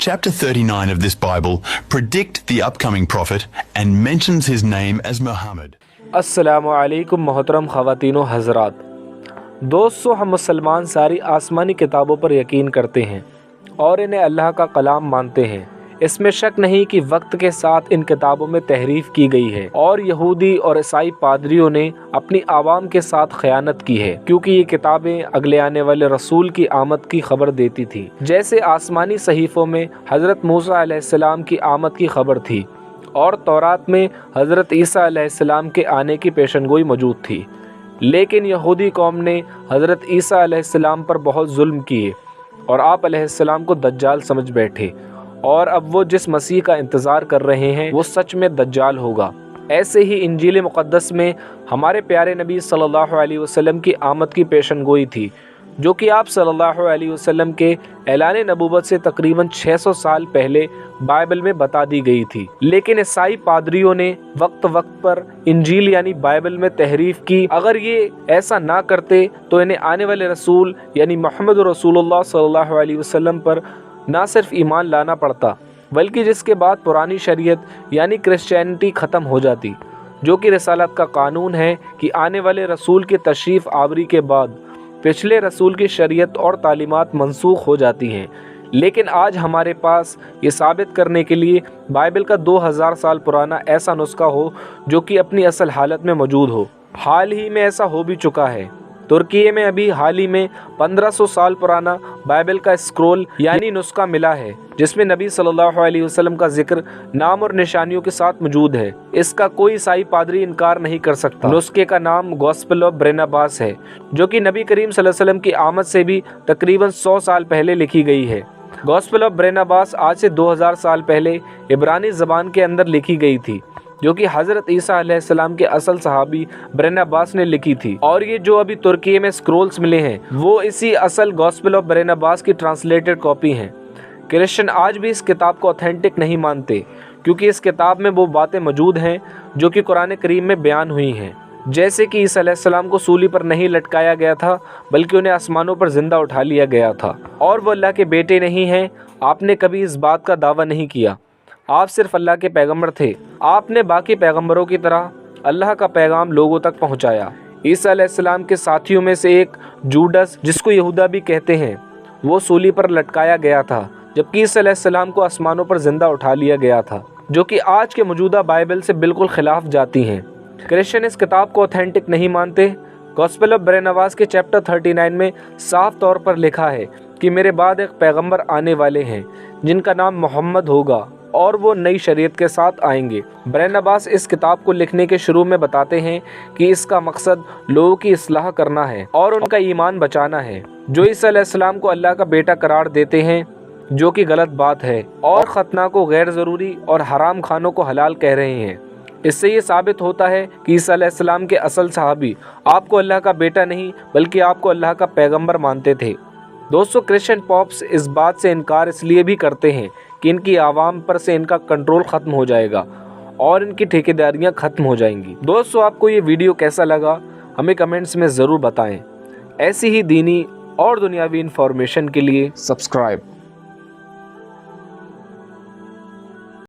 Chapter 39 of this Bible predict the upcoming prophet and mentions his name as Muhammad. अस्सलामु अलैकुम मोहतरम ख़वातीन व हज़रात। दोस्तों, हम मुसलमान सारी आसमानी किताबों पर यकीन करते हैं और इन्हें अल्लाह का कलाम मानते हैं। इसमें शक नहीं कि वक्त के साथ इन किताबों में तहरीफ की गई है और यहूदी और ईसाई पादरियों ने अपनी आवाम के साथ खयानत की है, क्योंकि ये किताबें अगले आने वाले रसूल की आमद की खबर देती थी। जैसे आसमानी सहीफ़ों में हज़रत मूसा अलैहिस्सलाम की आमद की खबर थी और तौरात में हज़रत ईसा अलैहिस्सलाम के आने की पेशनगोई मौजूद थी। लेकिन यहूदी कौम ने हज़रत ईसा अलैहिस्सलाम पर बहुत जुल्म किए और आप अलैहिस्सलाम को दज्जाल समझ बैठे, और अब वो जिस मसीह का इंतज़ार कर रहे हैं वो सच में दज्जाल होगा। ऐसे ही इंजील मुक़द्दस में हमारे प्यारे नबी सल्लल्लाहु अलैहि वसल्लम की आमद की पेशनगोई थी, जो कि आप सल्लल्लाहु अलैहि वसल्लम के ऐलान नबूवत से तकरीबन 600 साल पहले बाइबल में बता दी गई थी। लेकिन ईसाई पादरियों ने वक्त पर इंजील यानी बाइबल में तहरीफ की। अगर ये ऐसा ना करते तो इन्हें आने वाले रसूल यानी मोहम्मद रसूलुल्लाह सल्लल्लाहु अलैहि वसल्लम पर ना सिर्फ ईमान लाना पड़ता, बल्कि जिसके बाद पुरानी शरीयत यानी क्रिश्चियनिटी ख़त्म हो जाती, जो कि रिसालत का कानून है कि आने वाले रसूल की तशरीफ़ आवरी के बाद पिछले रसूल की शरीयत और तालीमात मनसूख हो जाती हैं। लेकिन आज हमारे पास ये साबित करने के लिए बाइबल का 2000 साल पुराना ऐसा नुस्खा हो जो कि अपनी असल हालत में मौजूद हो। हाल ही में ऐसा हो भी चुका है। तुर्की में अभी हाल ही में 1500 साल पुराना बाइबल का स्क्रोल यानी नुस्खा मिला है, जिसमें नबी सल्लल्लाहु अलैहि वसल्लम का जिक्र नाम और निशानियों के साथ मौजूद है। इसका कोई ईसाई पादरी इनकार नहीं कर सकता। नुस्खे का नाम गॉस्पेल ऑफ बरनबास है, जो कि नबी करीम सल्लल्लाहु अलैहि वसल्लम की आमद से भी तकरीबन 100 साल पहले लिखी गई है। गॉस्पेल ऑफ बरनबास आज से 2000 साल पहले इब्रानी ज़बान के अंदर लिखी गई थी, जो कि हज़रत ईसा अलैहिस्सलाम के असल सहाबी बरनबास ने लिखी थी। और ये जो अभी तुर्की में स्क्रोल्स मिले हैं वो इसी असल गॉस्पेल ऑफ बरनबास की ट्रांसलेटेड कॉपी हैं। क्रिश्चियन आज भी इस किताब को ऑथेंटिक नहीं मानते, क्योंकि इस किताब में वो बातें मौजूद हैं जो कि कुरान करीम में बयान हुई हैं, जैसे कि ईसा अलैहिस्सलाम को सूली पर नहीं लटकाया गया था, बल्कि उन्हें आसमानों पर जिंदा उठा लिया गया था, और वो अल्लाह के बेटे नहीं हैं। आपने कभी इस बात का दावा नहीं किया। आप सिर्फ अल्लाह के पैगंबर थे। आपने बाकी पैगंबरों की तरह अल्लाह का पैगाम लोगों तक पहुंचाया। ईसा अलैहिस्सलाम के साथियों में से एक जूडस, जिसको यहूदा भी कहते हैं, वो सूली पर लटकाया गया था, जबकि ईसा अलैहिस्सलाम को आसमानों पर जिंदा उठा लिया गया था, जो कि आज के मौजूदा बाइबल से बिल्कुल खिलाफ जाती हैं। क्रिश्चियन इस किताब को ऑथेंटिक नहीं मानते। गॉस्पेल ऑफ बरनबास के चैप्टर 39 में साफ तौर पर लिखा है कि मेरे बाद एक पैगंबर आने वाले हैं जिनका नाम मोहम्मद होगा और वो नई शरीयत के साथ आएंगे। बरनबास इस किताब को लिखने के शुरू में बताते हैं कि इसका मकसद लोगों की इस्लाह करना है और उनका ईमान बचाना है, जो ईसा अलैहिस्सलाम को अल्लाह का बेटा करार देते हैं, जो कि गलत बात है, और खतना को गैर ज़रूरी और हराम खानों को हलाल कह रहे हैं। इससे ये साबित होता है कि ईसा अलैहिस्सलाम के असल सहाबी आपको अल्लाह का बेटा नहीं बल्कि आपको अल्लाह का पैगंबर मानते थे। दोस्तों, क्रिश्चियन पॉप्स इस बात से इनकार इसलिए भी करते हैं कि इनकी आवाम पर से इनका कंट्रोल ख़त्म हो जाएगा और इनकी ठेकेदारियां ख़त्म हो जाएंगी। दोस्तों, आपको ये वीडियो कैसा लगा हमें कमेंट्स में ज़रूर बताएं। ऐसी ही दीनी और दुनियावी इंफॉर्मेशन के लिए सब्सक्राइब